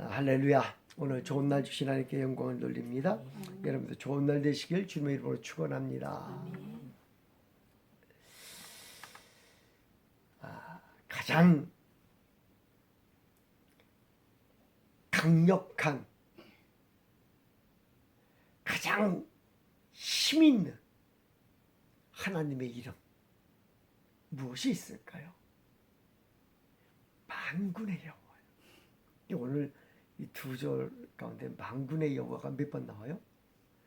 할렐루야. 오늘 좋은 날 주신 하나님께 영광을 돌립니다. 여러분도 좋은 날 되시길 주님의 이름으로 축원합니다. 가장 강력한, 가장 힘 있는 하나님의 이름 무엇이 있을까요? 만군의 여호와. 오늘 이 두 절 가운데 만군의 여호와가 몇 번 나와요?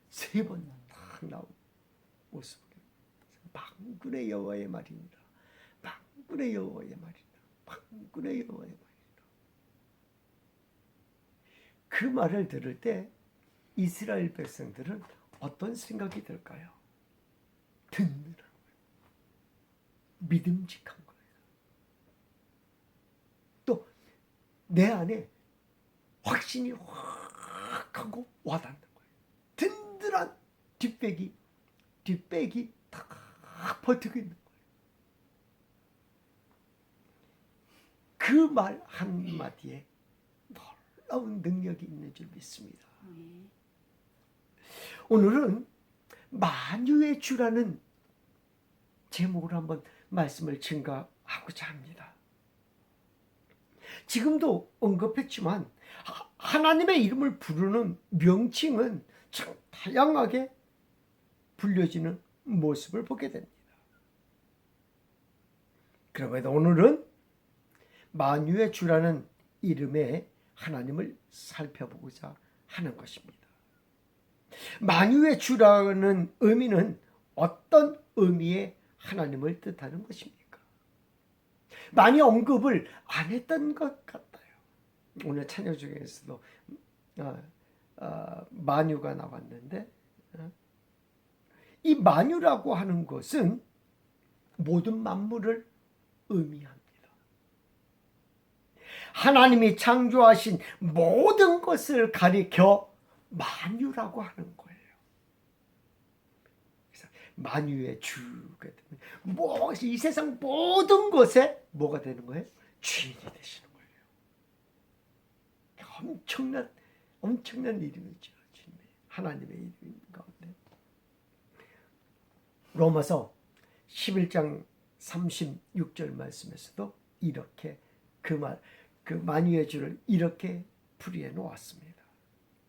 3번 딱 나오고 만군의 여호와의 말입니다. 만군의 여호와의 말이다. 만군의 여호와의 말이다. 그 말을 들을 때 이스라엘 백성들은 어떤 생각이 들까요? 든든한 거예요. 믿음직한 거예요. 또 내 안에 확신이 확 하고 와닿는 거예요. 든든한 뒷백이 딱 버티고 있는 거예요. 그 말 한마디에 놀라운 능력이 있는 줄 믿습니다. 오늘은 만유의 주라는 제목으로 한번 말씀을 증가하고자 합니다. 지금도 언급했지만 하나님의 이름을 부르는 명칭은 참 다양하게 불려지는 모습을 보게 됩니다. 그럼에도 오늘은 만유의 주라는 이름의 하나님을 살펴보고자 하는 것입니다. 만유의 주라는 의미는 어떤 의미의 하나님을 뜻하는 것입니까? 많이 언급을 안 했던 것 같아요. 오늘 찬양 중에서도 만유가 나왔는데, 이 만유라고 하는 것은 모든 만물을 의미합니다. 하나님이 창조하신 모든 것을 가리켜 만유라고 하는 거예요. 그래서 만유의 주가 되면 이 세상 모든 것에 뭐가 되는 거예요? 주인이 되시는 거예요. 엄청난 이름이죠. 하나님의 이름 가운데. 로마서 11장 36절 말씀에서도 이렇게 그 만유의 주를 이렇게 풀이해 놓았습니다.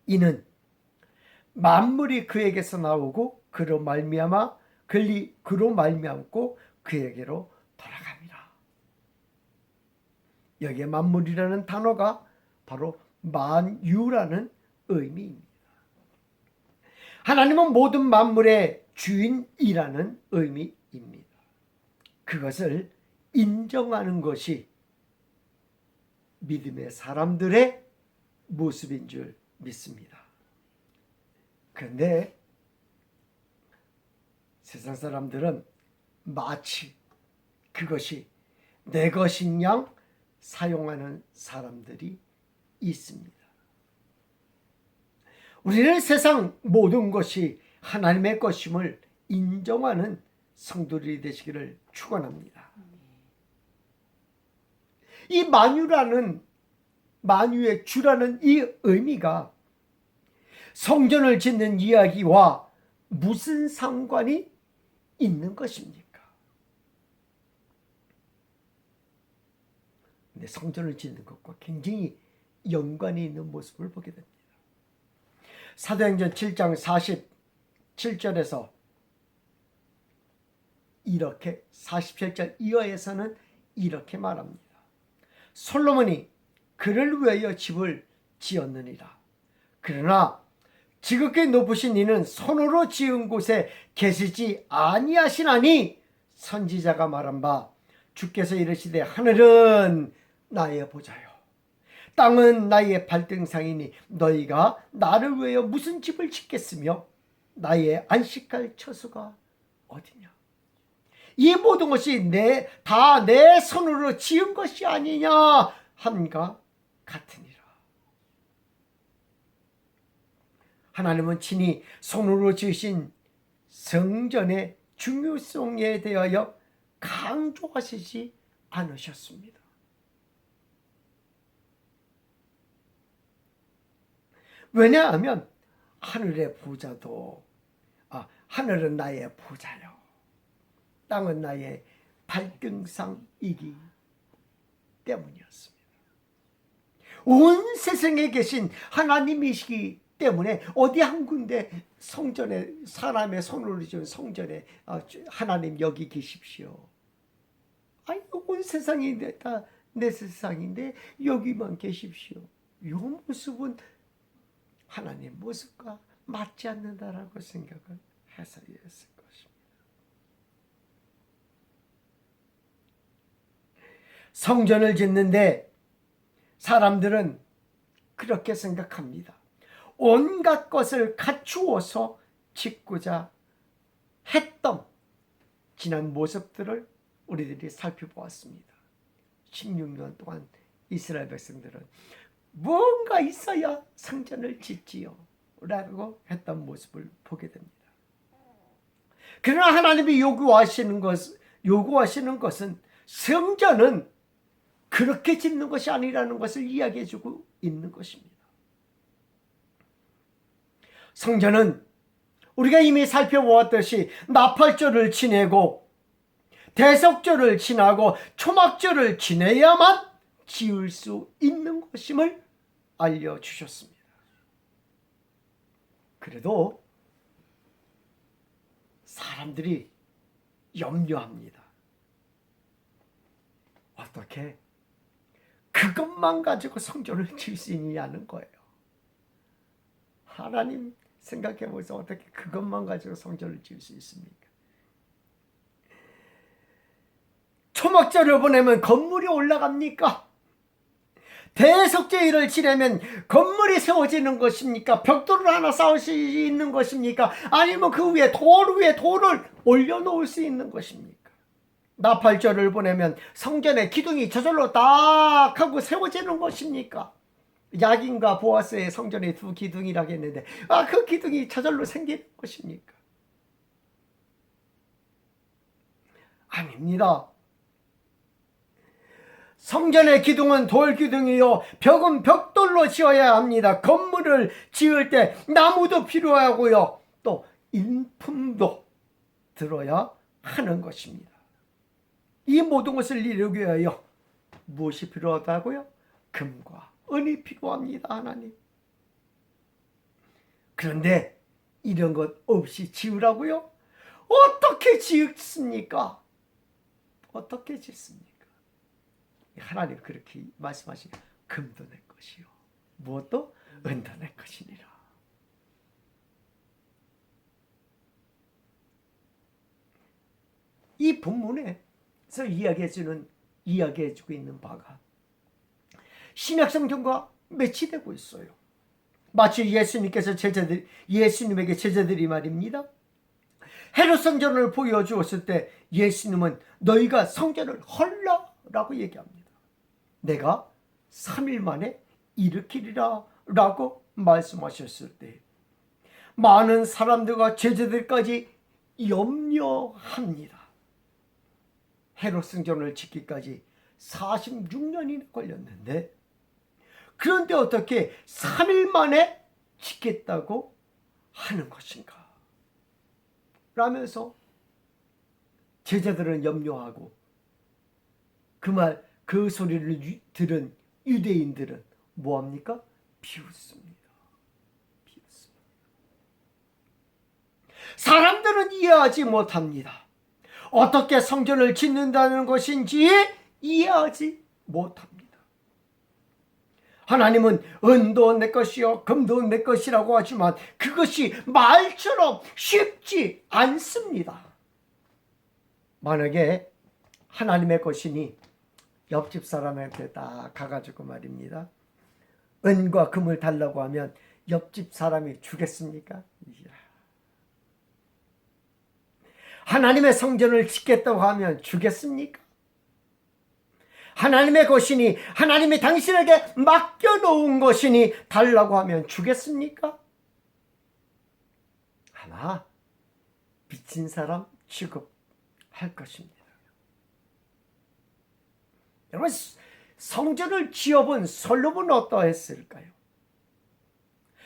이는 만물이 그에게서 나오고 그로 말미암아 그로 말미암고 그에게로 돌아갑니다. 여기에 만물이라는 단어가 바로 만유라는 의미입니다. 하나님은 모든 만물의 주인이라는 의미입니다. 그것을 인정하는 것이 믿음의 사람들의 모습인 줄 믿습니다. 그런데 세상 사람들은 마치 그것이 내 것인 양 사용하는 사람들이 있습니다. 우리는 세상 모든 것이 하나님의 것임을 인정하는 성도들이 되시기를 축원합니다. 이 만유의 주라는 이 의미가 성전을 짓는 이야기와 무슨 상관이 있는 것입니까? 근데 성전을 짓는 것과 굉장히 연관이 있는 모습을 보게 됩니다. 사도행전 7장 47절에서 이렇게 47절 이하에서는 이렇게 말합니다. 솔로몬이 그를 위하여 집을 지었느니라. 그러나 지극히 높으신 이는 손으로 지은 곳에 계시지 아니하시나니 선지자가 말한 바 주께서 이르시되 하늘은 나의 보좌요 땅은 나의 발등상이니 너희가 나를 위하여 무슨 집을 짓겠으며 나의 안식할 처소가 어디냐. 이 모든 것이 다 내 손으로 지은 것이 아니냐 함과 같으니라. 하나님은 친히 손으로 지으신 성전의 중요성에 대하여 강조하시지 않으셨습니다. 왜냐하면 하늘의 부자도 하늘은 나의 부자요, 땅은 나의 발등상이기 때문이었습니다. 온 세상에 계신 하나님이시기 때문에 어디 한 군데 성전에, 사람의 손으로 지은 성전에 하나님 여기 계십시오. 아니, 온 세상이 다 내 세상인데 여기만 계십시오. 이 모습은 하나님 모습과 맞지 않는다라고 생각을 해서였을 것입니다. 성전을 짓는데 사람들은 그렇게 생각합니다. 온갖 것을 갖추어서 짓고자 했던 지난 모습들을 우리들이 살펴보았습니다. 16년 동안 이스라엘 백성들은 뭔가 있어야 성전을 짓지요 라고 했던 모습을 보게 됩니다. 그러나 하나님이 요구하시는 것은 성전은 그렇게 짓는 것이 아니라는 것을 이야기해 주고 있는 것입니다. 성전은 우리가 이미 살펴보았듯이 나팔절을 지내고 대속절을 지나고 초막절을 지내야만 지을 수 있는 것임을 알려주셨습니다. 그래도 사람들이 염려합니다. 어떻게 그것만 가지고 성전을 지을 수 있느냐는 거예요. 하나님 생각해 보세요. 어떻게 그것만 가지고 성전을 지을 수 있습니까? 초막절을 보내면 건물이 올라갑니까? 대속죄일을 지내면 건물이 세워지는 것입니까? 벽돌을 하나 쌓을 수 있는 것입니까? 아니면 그 위에 돌을 올려놓을 수 있는 것입니까? 나팔절을 보내면 성전의 기둥이 저절로 딱 하고 세워지는 것입니까? 야긴과 보아스의 성전의 두 기둥이라고 했는데 그 기둥이 저절로 생기는 것입니까? 아닙니다. 성전의 기둥은 돌기둥이요, 벽은 벽돌로 지어야 합니다. 건물을 지을 때 나무도 필요하고요, 또 인품도 들어야 하는 것입니다. 이 모든 것을 이루기 위하여 무엇이 필요하다고요? 금과 은이 필요합니다. 하나님. 그런데 이런 것 없이 지으라고요? 어떻게 짓습니까? 어떻게 짓습니까? 하나님 그렇게 말씀하시니 금도 내 것이요 무엇도 은도 내 것이니라. 이 본문에서 이야기해주고 있는 바가 신약 성경과 매치되고 있어요. 마치 예수님에게 제자들이 말입니다. 헤롯 성전을 보여주었을 때 예수님은 너희가 성전을 헐라라고 얘기합니다. 내가 3일 만에 일으키리라 라고 말씀하셨을 때 많은 사람들과 제자들까지 염려합니다. 헤롯 성전을 짓기까지 46년이 걸렸는데 그런데 어떻게 3일 만에 짓겠다고 하는 것인가? 라면서 제자들은 염려하고 그 소리를 들은 유대인들은 뭐합니까? 비웃습니다. 사람들은 이해하지 못합니다. 어떻게 성전을 짓는다는 것인지 이해하지 못합니다. 하나님은 은도 내 것이요 금도 내 것이라고 하지만 그것이 말처럼 쉽지 않습니다. 만약에 하나님의 것이니 옆집 사람한테 딱 가가지고 말입니다. 은과 금을 달라고 하면 옆집 사람이 주겠습니까? 하나님의 성전을 짓겠다고 하면 주겠습니까? 하나님의 것이니 하나님이 당신에게 맡겨놓은 것이니 달라고 하면 주겠습니까? 아마 미친 사람 취급할 것입니다. 여러분, 성전을 지어본 솔로몬은 어떠했을까요?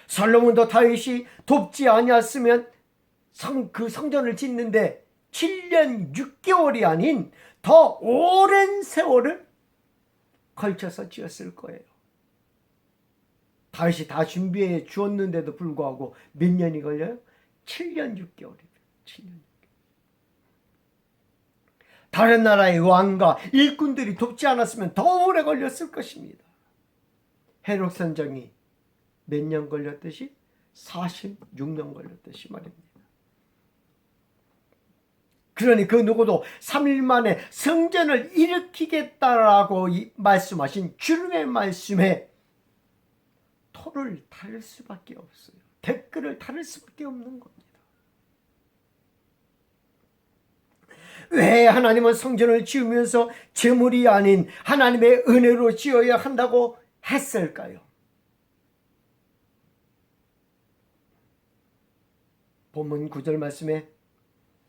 솔로몬도 다윗이 돕지 아니었으면 그 성전을 짓는데 7년 6개월이 아닌 더 오랜 세월을 걸쳐서 지었을 거예요. 다윗이 다 준비해 주었는데도 불구하고 몇 년이 걸려요? 7년 6개월이에요. 7년 6개월. 다른 나라의 왕과 일꾼들이 돕지 않았으면 더 오래 걸렸을 것입니다. 헤롯 선정이 몇 년 걸렸듯이 46년 걸렸듯이 말입니다. 그러니 그 누구도 3일 만에 성전을 일으키겠다라고 말씀하신 주님의 말씀에 토를 달을 수밖에 없어요. 댓글을 달을 수밖에 없는 겁니다. 왜 하나님은 성전을 지으면서 재물이 아닌 하나님의 은혜로 지어야 한다고 했을까요? 본문 9절 말씀에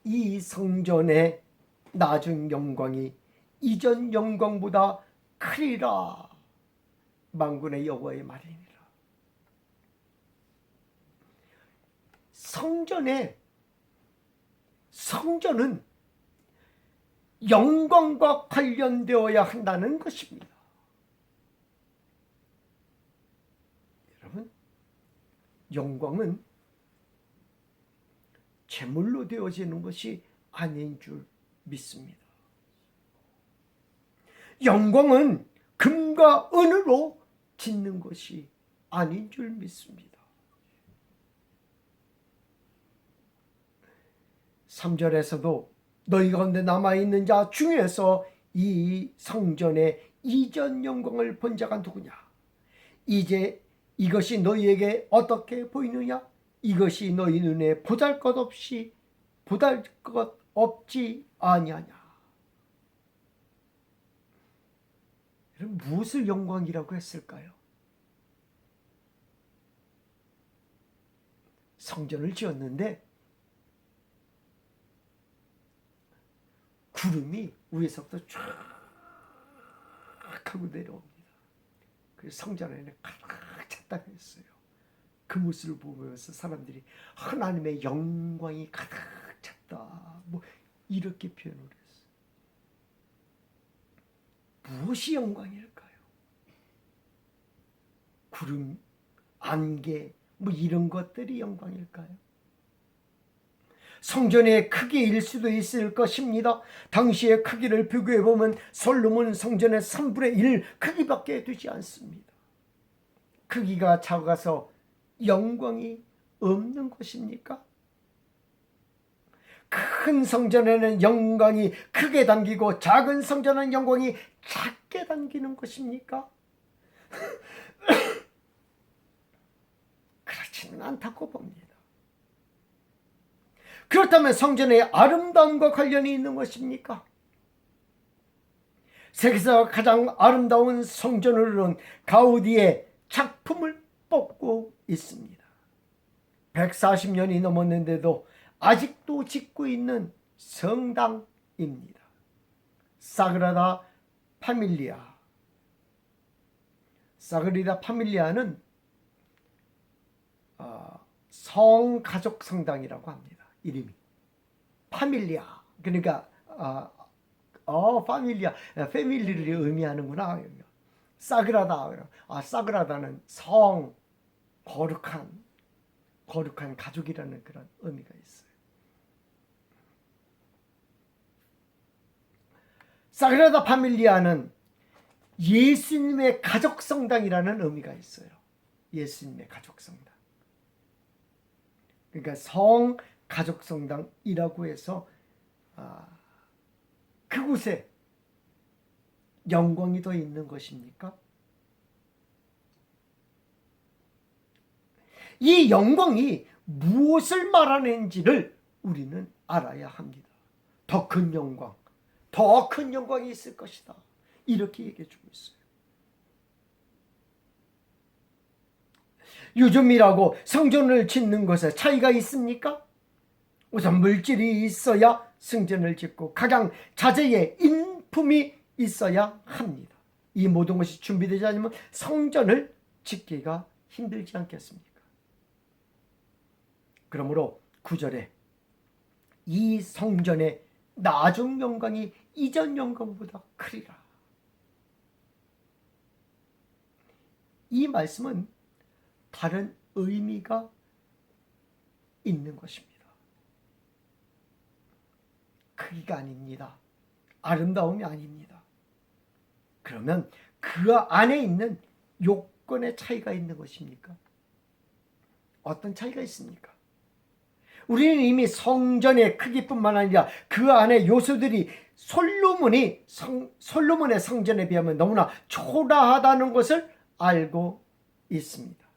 이 성전의 나중 영광이 이전 영광보다 크리라. 만군의 여호와의 말이니라. 성전은 영광과 관련되어야 한다는 것입니다. 여러분, 영광은 제물로 되어지는 것이 아닌 줄 믿습니다. 영광은 금과 은으로 짓는 것이 아닌 줄 믿습니다. 3절에서도 너희 가운데 남아있는 자 중에서 이 성전의 이전 영광을 본 자가 누구냐? 이제 이것이 너희에게 어떻게 보이느냐? 이것이 너희 눈에 보잘것 없지 아니하냐? 여러분, 무엇을 영광이라고 했을까요? 성전을 지었는데 구름이 위에서부터 쫙 하고 내려옵니다. 그래서 성전 안에 가득 찼다고 했어요. 그 모습을 보면서 사람들이 하나님의 영광이 가득 찼다, 뭐 이렇게 표현을 했어요. 무엇이 영광일까요? 구름, 안개, 뭐 이런 것들이 영광일까요? 성전의 크기일 수도 있을 것입니다. 당시의 크기를 비교해보면 솔로몬 성전의 3분의 1 크기밖에 되지 않습니다. 크기가 작아서 영광이 없는 것입니까? 큰 성전에는 영광이 크게 담기고 작은 성전은 영광이 작게 담기는 것입니까? 그렇지는 않다고 봅니다. 그렇다면 성전의 아름다움과 관련이 있는 것입니까? 세계에서 가장 아름다운 성전으로는 가우디의 작품을 뽑고 있습니다. 140년이 넘었는데도 아직도 짓고 있는 성당입니다. 사그라다 파밀리아. 사그라다 파밀리아는 성가족 성당이라고 합니다. 이름이 파밀리아, 그러니까 파밀리아, 패밀리를 의미하는구나. 사그라다, 사그라다는 성, 거룩한 가족이라는 그런 의미가 있어요. 사그라다 파밀리아는 예수님의 가족 성당이라는 의미가 있어요. 예수님의 가족 성당. 그러니까 성 가족 성당이라고 해서 그곳에 영광이 더 있는 것입니까? 이 영광이 무엇을 말하는지를 우리는 알아야 합니다. 더 큰 영광, 더 큰 영광이 있을 것이다, 이렇게 얘기해 주고 있어요. 요즘이라고 성전을 짓는 것에 차이가 있습니까? 우선 물질이 있어야 성전을 짓고 각양 자재의 인품이 있어야 합니다. 이 모든 것이 준비되지 않으면 성전을 짓기가 힘들지 않겠습니까? 그러므로 9절에 이 성전의 나중 영광이 이전 영광보다 크리라. 이 말씀은 다른 의미가 있는 것입니다. 크기가 아닙니다. 아름다움이 아닙니다. 그러면 그 안에 있는 요건의 차이가 있는 것입니까? 어떤 차이가 있습니까? 우리는 이미 성전의 크기뿐만 아니라 그 안에 요소들이 솔로몬의 성전에 비하면 너무나 초라하다는 것을 알고 있습니다.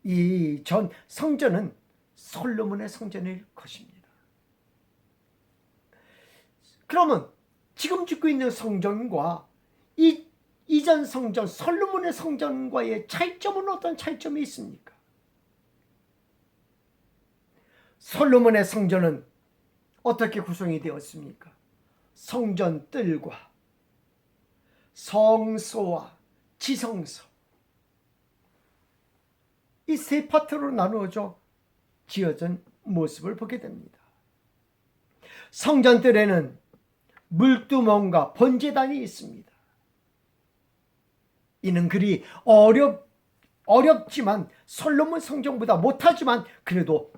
이 전 성전은 솔로몬의 성전일 것입니다. 그러면 지금 짓고 있는 성전과 이전 성전 솔로몬의 성전과의 차이점은 어떤 차이점이 있습니까? 솔로몬의 성전은 어떻게 구성이 되었습니까? 성전 뜰과 성소와 지성소, 이 세 파트로 나누어져 지어진 모습을 보게 됩니다. 성전 뜰에는 물두멍과 번제단이 있습니다. 이는 그리 어렵지만 솔로몬 성전보다 못하지만 그래도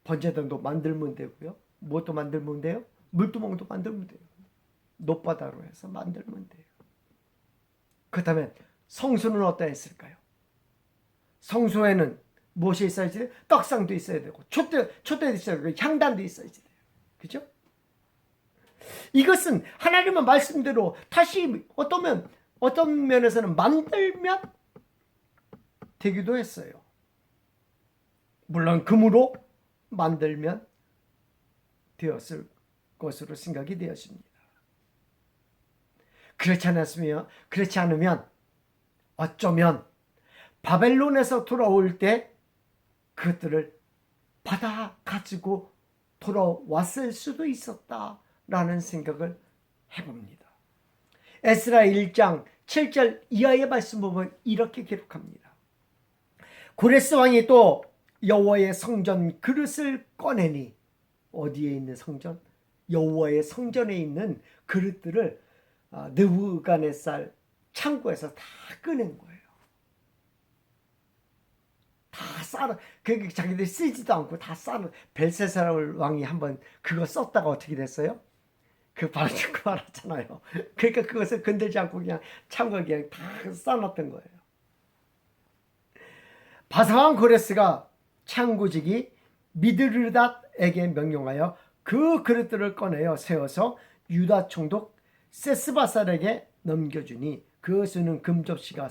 번제단도 만들면 되고요. 무엇도 만들면 돼요? 물두멍도 만들면 돼요. 높바다로 해서 만들면 돼요. 그렇다면 성소는 어떠했을까요? 성소에는 무엇이 있어야지 돼요? 떡상도 있어야 되고 촛대도 있어야 되고 향단도 있어야지 돼요. 그죠? 이것은 하나님의 말씀대로 다시 어떤 면에서는 만들면 되기도 했어요. 물론 금으로 만들면 되었을 것으로 생각이 되었습니다. 그렇지 않으면 어쩌면 바벨론에서 돌아올 때 그것들을 받아 가지고 돌아왔을 수도 있었다라는 생각을 해봅니다. 에스라 1장 7절 이하의 말씀 보면 이렇게 기록합니다. 고레스 왕이 또 여호와의 성전 그릇을 꺼내니, 어디에 있는 성전? 여호와의 성전에 있는 그릇들을 느부갓네살 창고에서 다 꺼낸 거예요. 다 싸는, 자기들이 쓰지도 않고 다 싸는. 벨사살 왕이 한번 그거 썼다가 어떻게 됐어요? 그 바로 죽고 말았잖아요. 그러니까 그것을 건들지 않고 그냥 창고에 그냥 다 싸놨던 거예요. 바사왕 고레스가 창고직이 미드르닷에게 명령하여 그 그릇들을 꺼내어 세워서 유다 총독 세스바살에게 넘겨주니 그 수는 금접시가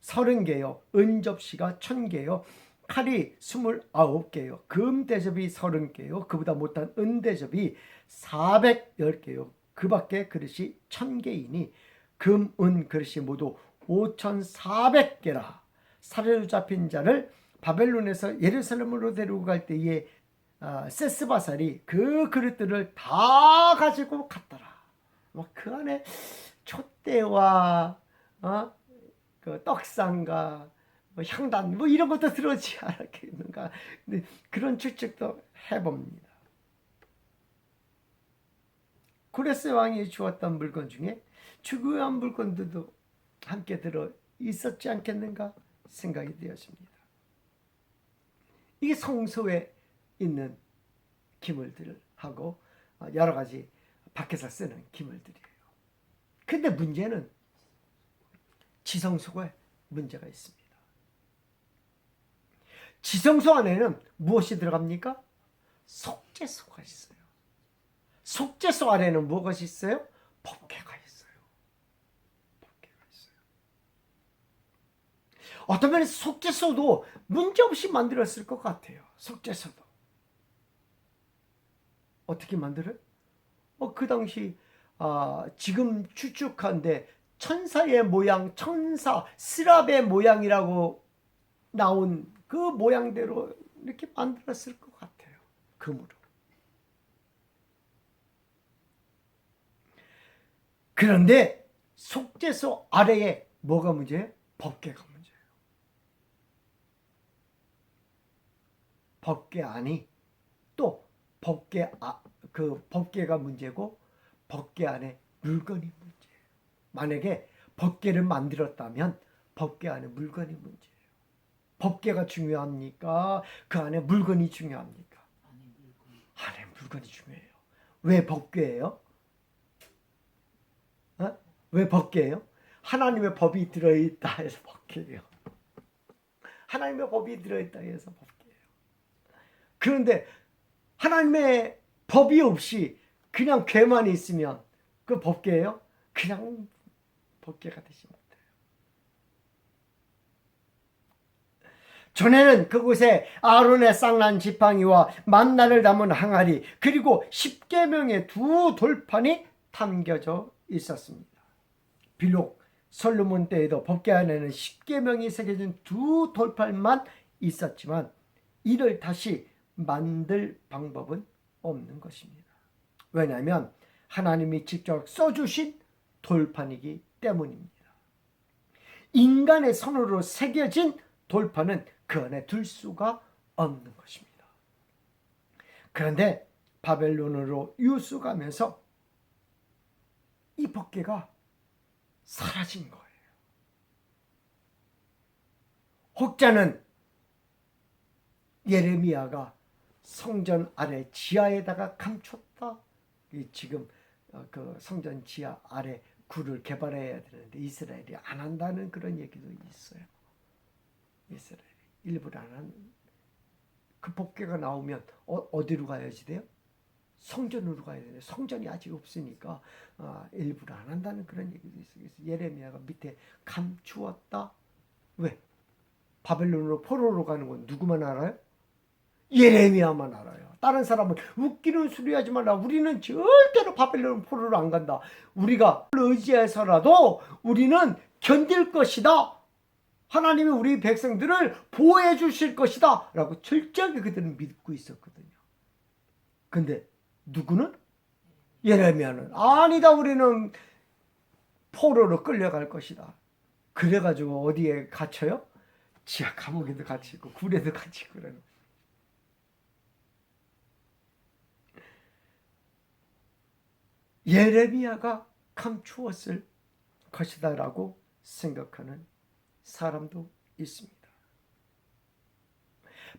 30개요, 은접시가 1000개요, 칼이 29개요, 금대접이 30개요, 그보다 못한 은대접이 410개요, 그 밖에 그릇이 1000개이니 금, 은 그릇이 모두 5400개라. 사로잡힌 자를 바벨론에서 예루살렘으로 데리고 갈 때에 세스바살이 그 그릇들을 다 가지고 갔더라. 그 안에 촛대와 그 떡상과 향단 이런 것도 들어오지 않았겠는가, 그런 추측도 해봅니다. 고레스 왕이 주었던 물건 중에 중요한 물건들도 함께 들어 있었지 않겠는가 생각이 되었습니다. 이게 성소에 있는 기물들하고 여러 가지 밖에서 쓰는 기물들이에요. 근데 문제는 지성소에 문제가 있습니다. 지성소 안에는 무엇이 들어갑니까? 속죄소가 있어요. 속죄소 안에는 무엇이 있어요? 법궤가 있어요. 법궤가 있어요. 어떤 면에서 속죄소도 문제없이 만들었을 것 같아요. 속죄소도. 어떻게 만들어요? 그 당시 지금 추측한데 천사의 모양, 천사 스랍의 모양이라고 나온 그 모양대로 이렇게 만들었을 것 같아요. 금으로. 그런데 속죄소 아래에 뭐가 문제예요? 법궤가 문제예요. 법궤 안이 또 법궤가 문제고 법궤 안에 물건이 문제예요. 만약에 법궤를 만들었다면 법궤 안에 물건이 문제예요. 법궤가 중요합니까? 그 안에 물건이 중요합니까? 안에 물건이 중요해요. 왜 법궤예요? 왜 법궤예요? 하나님의 법이 들어있다 해서 법궤예요. 하나님의 법이 들어있다 해서 법궤예요. 그런데 하나님의 법이 없이 그냥 궤만 있으면 그 법궤예요? 그냥 법궤가 되지 못해요. 전에는 그곳에 아론의 쌍난 지팡이와 만나를 담은 항아리 그리고 십계명의 두 돌판이 담겨져 있었습니다. 비록 솔로몬 때에도 법궤 안에는 십계명이 새겨진 두 돌판만 있었지만 이를 다시 만들 방법은 없는 것입니다. 왜냐하면 하나님이 직접 써주신 돌판이기 때문입니다. 인간의 손으로 새겨진 돌판은 그 안에 둘 수가 없는 것입니다. 그런데 바벨론으로 유수가면서 이 법궤가 사라진 거예요. 혹자는 예레미야가 성전 아래 지하에다가 감췄다. 지금 그 성전 지하 아래 굴을 개발해야 되는데 이스라엘이 안 한다는 그런 얘기도 있어요. 이스라엘이 일부러 안 하는 그 법궤가 나오면 어디로 가야지 돼요? 성전으로 가야 돼요. 성전이 아직 없으니까 일부러 안 한다는 그런 얘기도 있어요. 그래서 예레미야가 밑에 감추었다. 왜? 바벨론으로 포로로 가는 건 누구만 알아요? 예레미야만 알아요. 다른 사람은 웃기는 소리 하지 말라. 우리는 절대로 바벨론 포로로 안 간다. 우리가 의지해서라도 우리는 견딜 것이다. 하나님이 우리 백성들을 보호해 주실 것이다. 라고 철저하게 그들은 믿고 있었거든요. 근데 누구는? 예레미야는 아니다. 우리는 포로로 끌려갈 것이다. 그래가지고 어디에 갇혀요? 지하 감옥에도 갇히고 굴에도 갇히고 그러는. 예레미야가 감추었을 것이다 라고 생각하는 사람도 있습니다.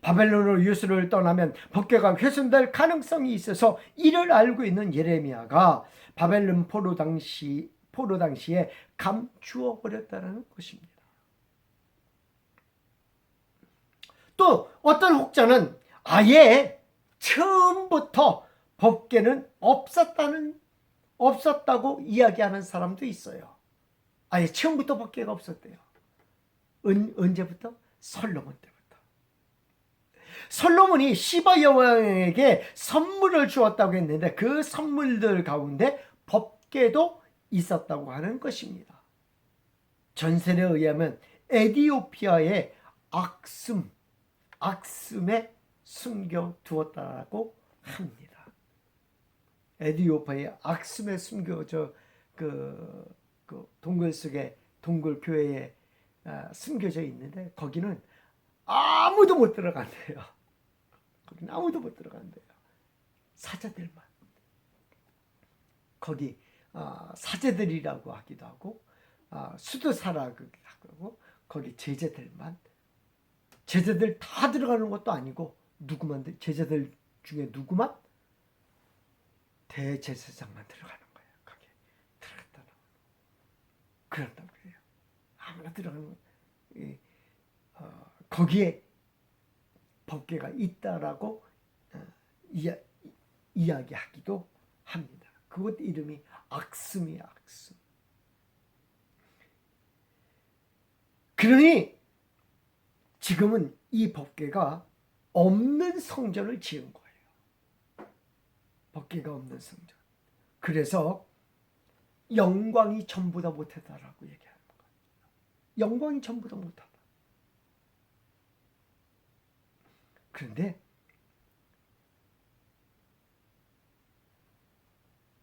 바벨론으로 유수를 떠나면 법궤가 훼손될 가능성이 있어서 이를 알고 있는 예레미야가 바벨론 포로 당시에 감추어 버렸다는 것입니다. 또 어떤 혹자는 아예 처음부터 법궤는 없었다고 이야기하는 사람도 있어요. 아예 처음부터 법궤가 없었대요. 언제부터? 솔로몬 때부터. 솔로몬이 시바 여왕에게 선물을 주었다고 했는데 그 선물들 가운데 법궤도 있었다고 하는 것입니다. 전설에 의하면 에티오피아의 악숨에 숨겨두었다고 합니다. 에티오피아의 악숨에 숨겨져 그 동굴 속에 동굴 교회에 숨겨져 있는데 거기는 아무도 못 들어간대요. 거기는 아무도 못 들어간대요. 사제들만. 거기 사제들이라고 하기도 하고 수도사라고 하고 거기 제자들만. 제자들 다 들어가는 것도 아니고 누구만 제자들 중에 누구만? 대제사장만 들어가는 거예요. 거기에 들어갔다 나오는. 그런다고 해요. 아무나 들어가는 거. 거기에 법궤가 있다라고 이야기하기도 합니다. 그것 이름이 악숨이에요. 악숨. 그러니 지금은 이 법궤가 없는 성전을 지은 거예요. 법궤가 없는 성전. 그래서 영광이 전부다 못하다라고 얘기하는 거예요. 영광이 전부다 못하다. 그런데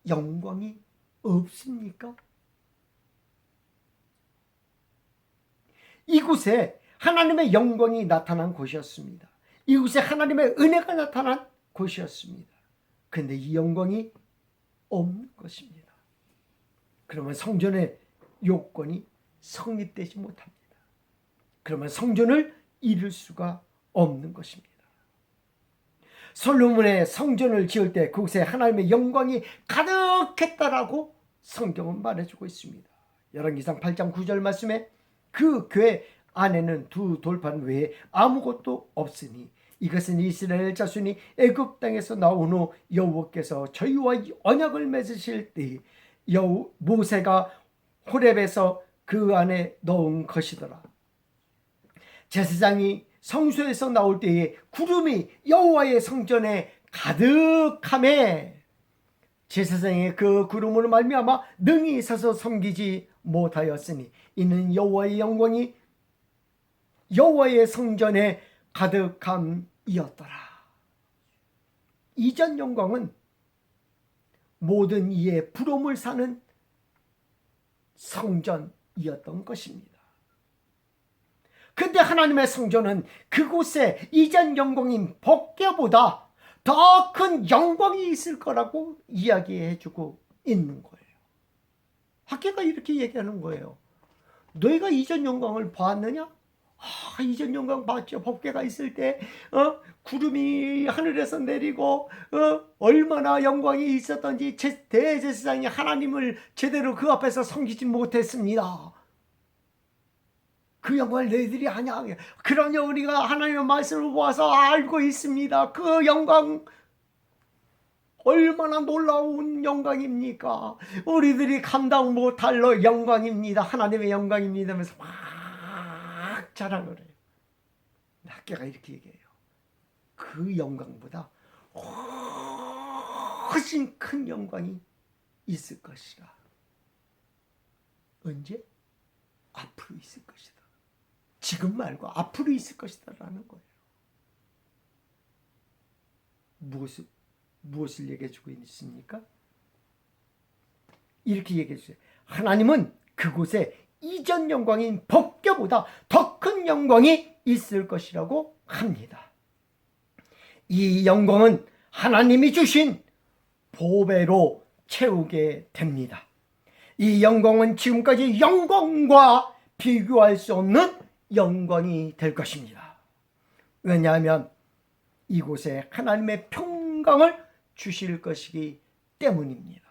영광이 없습니까? 이곳에 하나님의 영광이 나타난 곳이었습니다. 이곳에 하나님의 은혜가 나타난 곳이었습니다. 그런데 이 영광이 없는 것입니다. 그러면 성전의 요건이 성립되지 못합니다. 그러면 성전을 이룰 수가 없는 것입니다. 솔로몬의 성전을 지을 때 그곳에 하나님의 영광이 가득했다라고 성경은 말해주고 있습니다. 열왕기상 8장 9절 말씀에 그 궤 안에는 두 돌판 외에 아무것도 없으니 이것은 이스라엘 자손이 애굽 땅에서 나온 후 여호와께서 저희와 언약을 맺으실 때 모세가 호렙에서 그 안에 넣은 것이더라. 제사장이 성소에서 나올 때에 구름이 여호와의 성전에 가득함에 제사장의 그 구름으로 말미암아 능히 서서 섬기지 못하였으니 이는 여호와의 영광이 여호와의 성전에 가득함이었더라. 이전 영광은 모든 이의 부름을 사는 성전이었던 것입니다. 근데 하나님의 성전은 그곳에 이전 영광인 법궤보다 더 큰 영광이 있을 거라고 이야기해주고 있는 거예요. 학계가 이렇게 얘기하는 거예요. 너희가 이전 영광을 봤느냐? 이전 영광 봤죠. 법궤가 있을 때 구름이 하늘에서 내리고 얼마나 영광이 있었던지 대제사장이 하나님을 제대로 그 앞에서 섬기지 못했습니다. 그 영광을 너희들이 아냐? 그러니 우리가 하나님의 말씀을 보아서 알고 있습니다. 그 영광 얼마나 놀라운 영광입니까? 우리들이 감당 못할 영광입니다. 하나님의 영광입니다 하면서 막 자랑을 해요. 학계가 이렇게 얘기해요. 그 영광보다 훨씬 큰 영광이 있을 것이다. 언제? 앞으로 있을 것이다. 지금 말고 앞으로 있을 것이다 라는 거예요. 무엇을 얘기해 주고 있습니까? 이렇게 얘기해 주세요. 하나님은 그곳에 이전 영광인 법궤보다 더 큰 영광이 있을 것이라고 합니다. 이 영광은 하나님이 주신 보배로 채우게 됩니다. 이 영광은 지금까지 영광과 비교할 수 없는 영광이 될 것입니다. 왜냐하면 이곳에 하나님의 평강을 주실 것이기 때문입니다.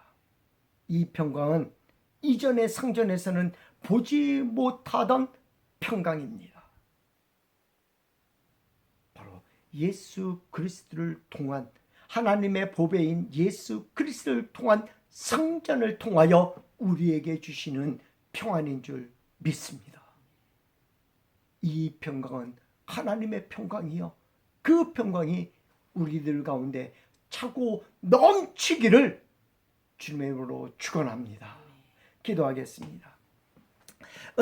이 평강은 이전의 성전에서는 보지 못하던 평강입니다. 바로 예수 그리스도를 통한 하나님의 보배인 예수 그리스도를 통한 성전을 통하여 우리에게 주시는 평안인 줄 믿습니다. 이 평강은 하나님의 평강이요. 그 평강이 우리들 가운데 차고 넘치기를 주님의 이름으로 축원합니다. 기도하겠습니다.